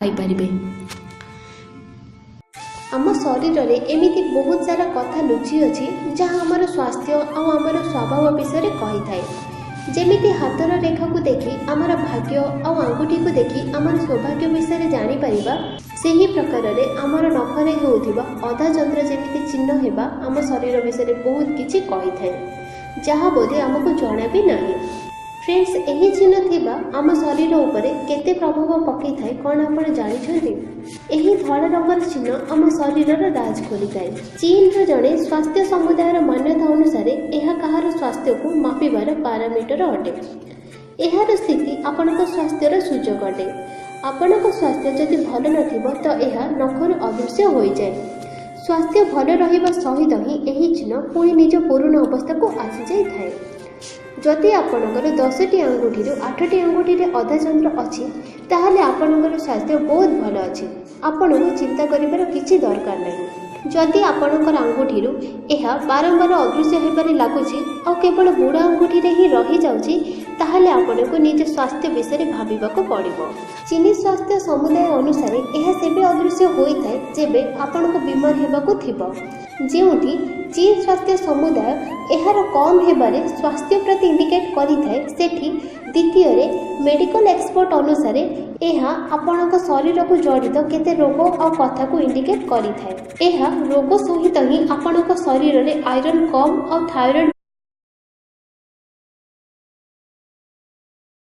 पाइपारिबे। आम शरीर में एमती बहुत सारा कथा लुचि अच्छी जहाँ आमर स्वास्थ्य और आमर स्वभाव विषय कही थाए। जेमिति हाथर रेखा को देखी आमर भाग्य और आंगुठी को देखी आमर सौभाग्य विषय जानीपर से ही प्रकार आमर नखरे होउथिबा अधा चंद्र जेमिति चिन्ह हेबा आम शरीर विषय बहुत किछि कही थाए जहाँ बोधे आमको जना भी नहीं। फ्रेंड्स, यही चिन्ह थिबा आम शरीर उपरे केते प्रभाव पकई थाए कौन आपण जानिछन्ति? एही धड़ा रंगर चिन्ह आम शरीर राज खोली थाए। चीन जड़े स्वास्थ्य समुदायर मान्यता अनुसार यह कहार स्वास्थ्य को मापिबार पारामीटर अटे। एहार स्थिति आपणक स्वास्थ्यर सूचक अटे। आपणक स्वास्थ्य जदि भल नथिबो तो यह नखर अदृश्य हो जाए। स्वास्थ्य भल रहिबा सहित ही एही चिन्ह पुणी निज पुराण अवस्था को आसी जाई थाए। जदि आपणकर 10टी आंगुठी 8टी आंगुठी अधा चंद्र अच्छी ताहले आपणकर स्वास्थ्य बहुत भल अच्छी। आपण को चिंता करिबार किछि दरकार नहीं। जदि आपणकर आंगुठी यह बारंबार अदृश्य हेबारे लागुछि और केवल बुढ़ा आंगुठी ही रही जाउछि ताहले आपण को निज स्वास्थ्य विषय भाबिबाको पड़िबो। चीनी स्वास्थ्य समुदाय अनुसार यह सेबे अदृश्य होइथाए जेबे आपण को बीमार हेबाको थिबो। जेउठी चीन स्वास्थ्य समुदाय एहार कम हेबारे स्वास्थ्य प्रति इंडिकेट करिथाए सेठी द्वितीय मेडिकल एक्सपर्ट अनुसार यह आपणक शरीर को जड़ित केते रोग और कथा को इंडिकेट करिथाए। यह रोग सहित ही आपणक शरीर में आयरन कम और थायराइड